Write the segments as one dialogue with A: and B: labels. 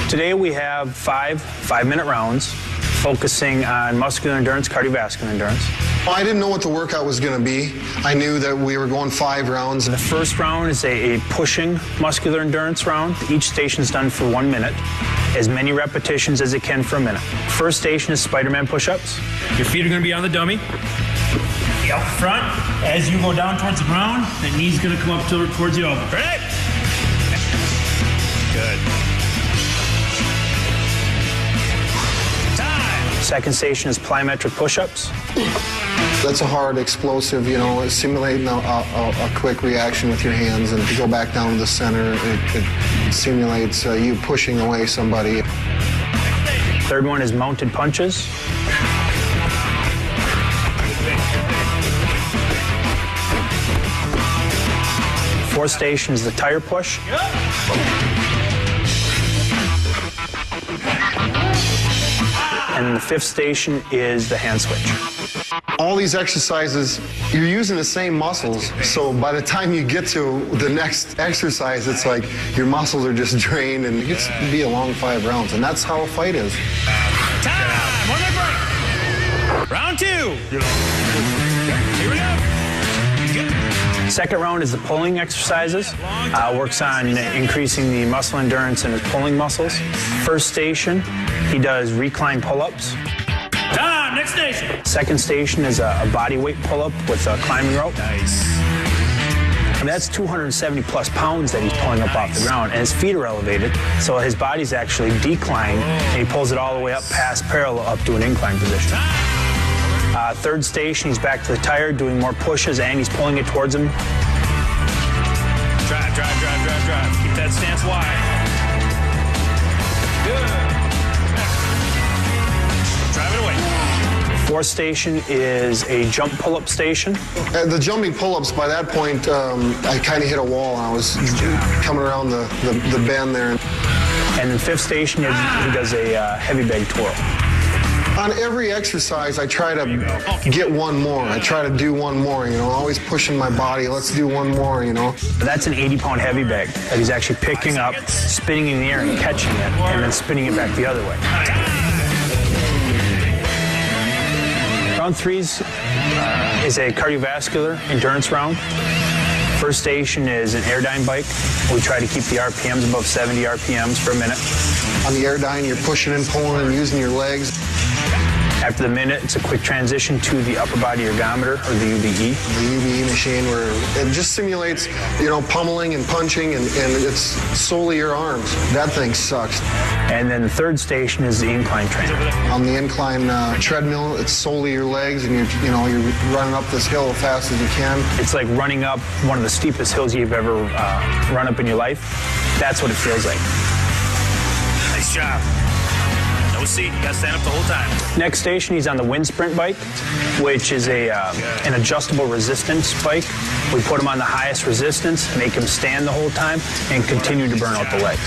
A: Today we have five-minute rounds focusing on muscular endurance, cardiovascular endurance.
B: Well, I didn't know what the workout was going to be. I knew that we were going 5 rounds.
A: The first round is a pushing muscular endurance round. Each station is done for 1 minute, as many repetitions as it can for a minute. First station is Spider-Man push-ups.
C: Your feet are going to be on the dummy. Out front. As you go down towards the ground, the knee's going to come up towards the elbow. Ready? Good. Time.
A: Second station is plyometric push-ups.
B: That's a hard, explosive, simulating a quick reaction with your hands. And to go back down to the center, it simulates you pushing away somebody.
A: Third one is mounted punches. Fourth station is the tire push. And the fifth station is the hand switch.
B: All these exercises, you're using the same muscles, so by the time you get to the next exercise, it's like your muscles are just drained, and it gets to be a long 5 rounds, and that's how a fight is.
C: Time! 1 minute break. Round 2. Here we go.
A: Second round is the pulling exercises. Works on increasing the muscle endurance in his pulling muscles. First station, he does recline pull-ups.
C: Time, next station.
A: Second station is a body weight pull-up with a climbing rope.
C: Nice.
A: I mean, that's 270 plus pounds that he's pulling up off the ground, and his feet are elevated, so his body's actually declined, and he pulls it all the way up past parallel up to an incline position. Third station, he's back to the tire, doing more pushes, and he's pulling it towards him.
C: Drive. Keep that stance wide. Good. Drive it away.
A: Fourth station is a jump pull-up station.
B: The jumping pull-ups, by that point, I kind of hit a wall, and I was coming around the bend there.
A: And then fifth station, he does a heavy bag twirl.
B: On every exercise, I try to get one more. I try to do one more, always pushing my body. Let's do one more,
A: That's an 80-pound heavy bag that he's actually picking up, spinning in the air and catching it, and then spinning it back the other way. Round 3 is a cardiovascular endurance round. First station is an airdyne bike. We try to keep the RPMs above 70 RPMs for a minute.
B: On the airdyne, you're pushing and pulling and using your legs.
A: After the minute, it's a quick transition to the upper body ergometer, or the UBE.
B: The UBE machine, where it just simulates, pummeling and punching, and it's solely your arms. That thing sucks.
A: And then the third station is the incline trainer.
B: On the incline treadmill, it's solely your legs, and you're running up this hill as fast as you can.
A: It's like running up one of the steepest hills you've ever run up in your life. That's what it feels like.
C: Nice job. No seat, you gotta stand up the whole time.
A: Next station, he's on the wind sprint bike, which is an adjustable resistance bike. We put him on the highest resistance, make him stand the whole time, and continue to burn out the legs.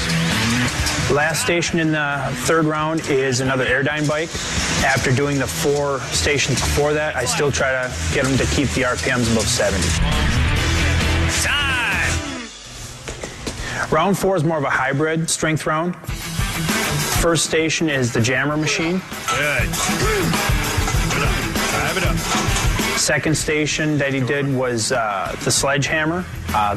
A: Last station in the third round is another airdyne bike. After doing the 4 stations before that, I still try to get him to keep the RPMs above 70.
C: Time!
A: Round 4 is more of a hybrid strength round. First station is the jammer machine.
C: Good. Drive it up.
A: Second station that he did was the sledgehammer,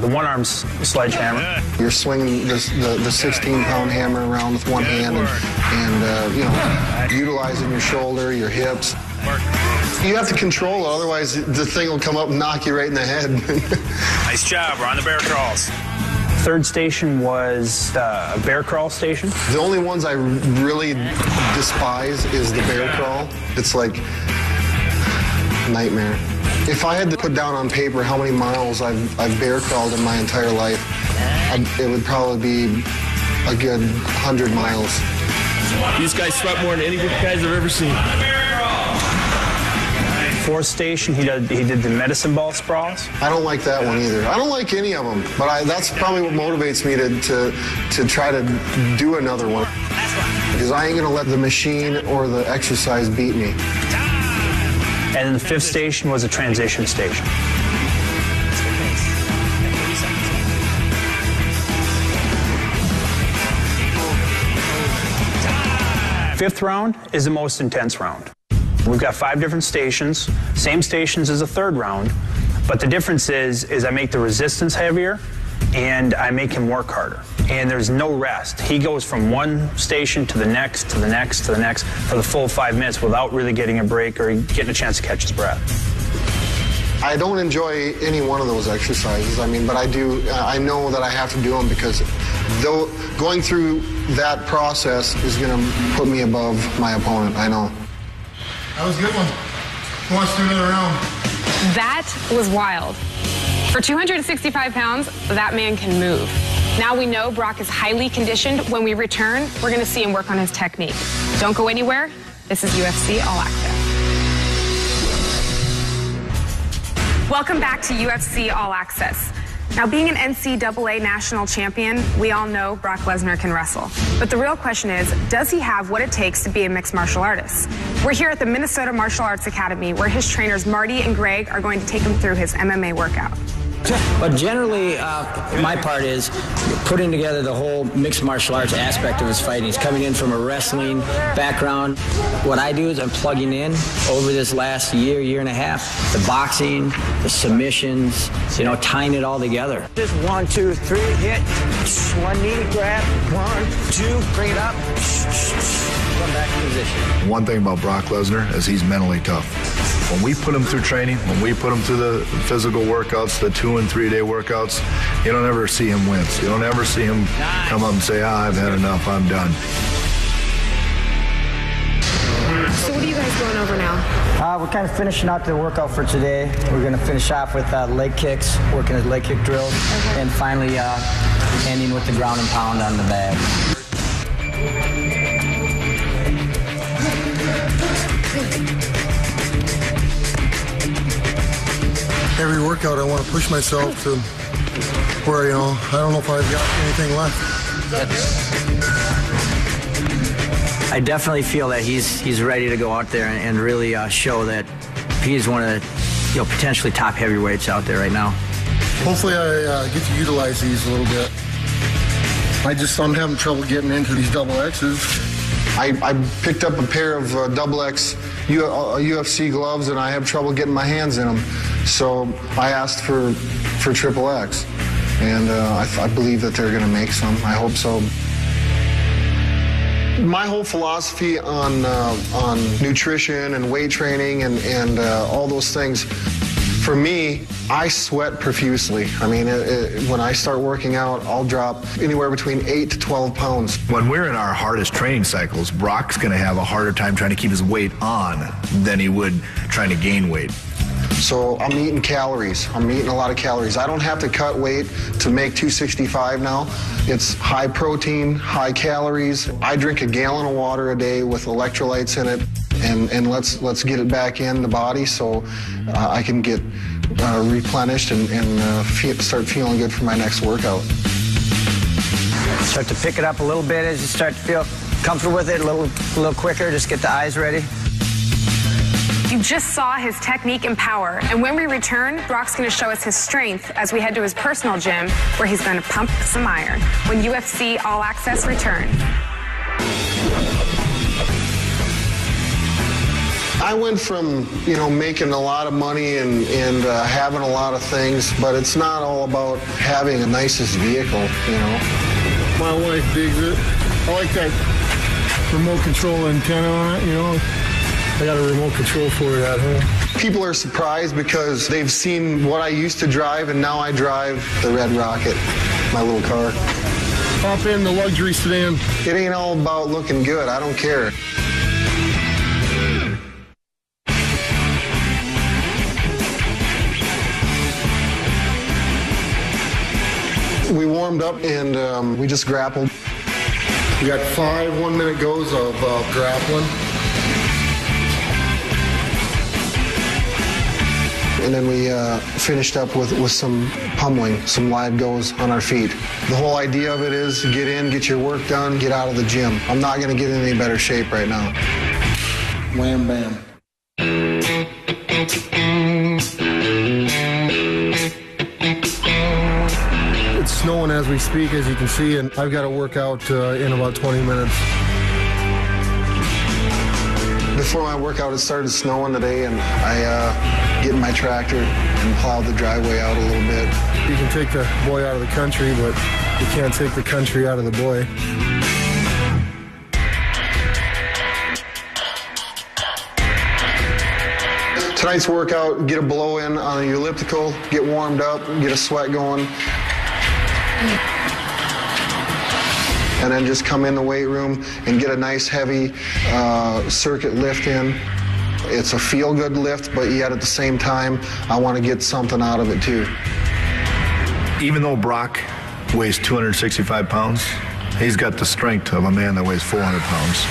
A: the one-arm sledgehammer.
B: You're swinging the 16-pound hammer around with one hand and utilizing your shoulder, your hips. You have to control it, otherwise the thing will come up and knock you right in the head.
C: Nice job. We're on the bear crawls.
A: Third station was a bear crawl station.
B: The only ones I really despise is the bear crawl. It's like a nightmare. If I had to put down on paper how many miles I've bear crawled in my entire life, it would probably be a good 100 miles.
D: These guys sweat more than any guys I've ever seen.
A: Fourth station, he did the medicine ball sprawls.
B: I don't like that one either. I don't like any of them, but that's probably what motivates me to try to do another one. Because I ain't gonna let the machine or the exercise beat me.
A: And then the fifth station was a transition station. fifth round is the most intense round. We've got 5 different stations, same stations as the third round, but the difference is I make the resistance heavier and I make him work harder. And there's no rest. He goes from one station to the next, to the next, to the next for the full 5 minutes without really getting a break or getting a chance to catch his breath.
B: I don't enjoy any one of those exercises, but I do, I know that I have to do them because going through that process is going to put me above my opponent, I know.
E: That was a good one. Who wants to do another round?
F: That was wild. For 265 pounds, that man can move. Now we know Brock is highly conditioned. When we return, we're going to see him work on his technique. Don't go anywhere. This is UFC All Access. Welcome back to UFC All Access. Now, being an NCAA national champion, we all know Brock Lesnar can wrestle. But the real question is, does he have what it takes to be a mixed martial artist? We're here at the Minnesota Martial Arts Academy, where his trainers Marty and Greg are going to take him through his MMA workout.
G: But generally, my part is putting together the whole mixed martial arts aspect of his fighting. He's coming in from a wrestling background. What I do is I'm plugging in over this last year and a half, the boxing, the submissions, tying it all together.
H: Just 1, 2, 3, hit, 1 knee, grab, 1, 2, bring it up, come back to position.
I: One thing about Brock Lesnar is he's mentally tough. When we put him through training, when we put him through the physical workouts, the 2- and 3-day workouts, you don't ever see him wince. You don't ever see him come up and say, I've had enough, I'm done.
F: So what are you guys going over now?
G: We're kind of finishing out the workout for today. We're going to finish off with leg kicks, working his leg kick drills, and finally ending with the ground and pound on the bag.
E: Every workout, I want to push myself to where, I don't know if I've got anything left.
G: I definitely feel that he's ready to go out there and really show that he's one of the potentially top heavyweights out there right now.
E: Hopefully I get to utilize these a little bit. I'm having trouble getting into these double X's.
B: I picked up a pair of double X UFC gloves and I have trouble getting my hands in them. So I asked for triple X, and I believe that they're going to make some. I hope so. My whole philosophy on nutrition and weight training and all those things, for me, I sweat profusely. When I start working out, I'll drop anywhere between 8 to 12 pounds.
I: When we're in our hardest training cycles, Brock's going to have a harder time trying to keep his weight on than he would trying to gain weight.
B: So I'm eating calories. I'm eating a lot of calories. I don't have to cut weight to make 265 now. It's high protein, high calories. I drink a gallon of water a day with electrolytes in it, and let's get it back in the body so I can get replenished and start feeling good for my next workout.
G: Start to pick it up a little bit as you start to feel comfortable with it, a little quicker. Just get the eyes ready.
F: You just saw his technique and power, and when we return, Brock's going to show us his strength as we head to his personal gym, where he's going to pump some iron when UFC All Access returns.
B: I went from, making a lot of money and having a lot of things, but it's not all about having the nicest vehicle,
E: My wife digs it. I like that remote control antenna on it, I got a remote control for it at home.
B: People are surprised because they've seen what I used to drive, and now I drive the Red Rocket, my little car.
E: Hop in the luxury sedan.
B: It ain't all about looking good. I don't care. We warmed up and we just grappled.
E: We got 5 one-minute goes of grappling.
B: And then we finished up with some pummeling, some live goes on our feet. The whole idea of it is get in, get your work done, get out of the gym. I'm not going to get in any better shape right now.
E: Wham, bam. It's snowing as we speak, as you can see, and I've got to work out in about 20 minutes.
B: Before my workout, it started snowing today, and I get in my tractor and plow the driveway out a little bit.
E: You can take the boy out of the country, but you can't take the country out of the boy.
B: Tonight's workout, get a blow in on your elliptical, get warmed up, get a sweat going. And then just come in the weight room and get a nice heavy circuit lift in. It's a feel-good lift, but yet at the same time, I want to get something out of it too.
I: Even though Brock weighs 265 pounds, he's got the strength of a man that weighs 400 pounds.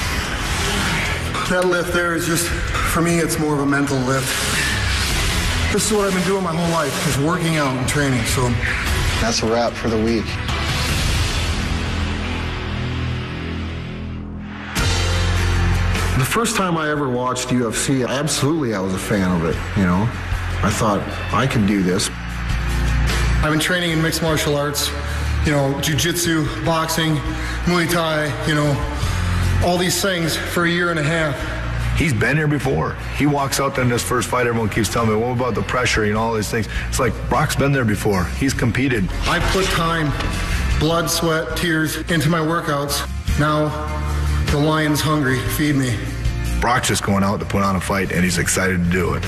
E: That lift there is just, for me, it's more of a mental lift. This is what I've been doing my whole life, is working out and training, so.
B: That's a wrap for the week.
J: The first time I ever watched UFC, absolutely I was a fan of it, you know. I thought, I can do this.
E: I've been training in mixed martial arts, you know, jiu-jitsu, boxing, Muay Thai, you know, all these things for a year and a half.
I: He's been here before. He walks out there in this first fight, everyone keeps telling me, what about the pressure and all these things? It's like, Brock's been there before. He's competed.
E: I put time, blood, sweat, tears into my workouts. Now, the lion's hungry. Feed me.
I: Brock's just going out to put on a fight, and he's excited to do it.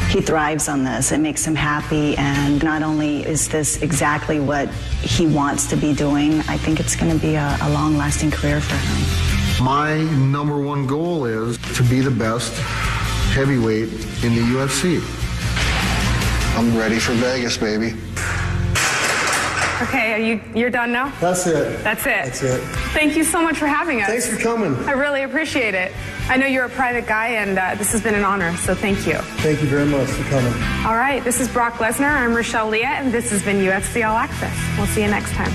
K: He thrives on this. It makes him happy, and not only is this exactly what he wants to be doing, I think it's going to be a long-lasting career for him.
J: My #1 goal is to be the best heavyweight in the UFC.
B: I'm ready for Vegas, baby.
F: Okay, you're done now?
E: That's it.
F: That's it.
E: That's it.
F: Thank you so much for having us.
E: Thanks for coming.
F: I really appreciate it. I know you're a private guy, and this has been an honor, so thank you.
E: Thank you very much for coming.
F: All right, this is Brock Lesnar. I'm Rochelle Leah, and this has been UFC All Access. We'll see you next time.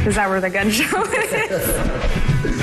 F: Is that where the gun show is?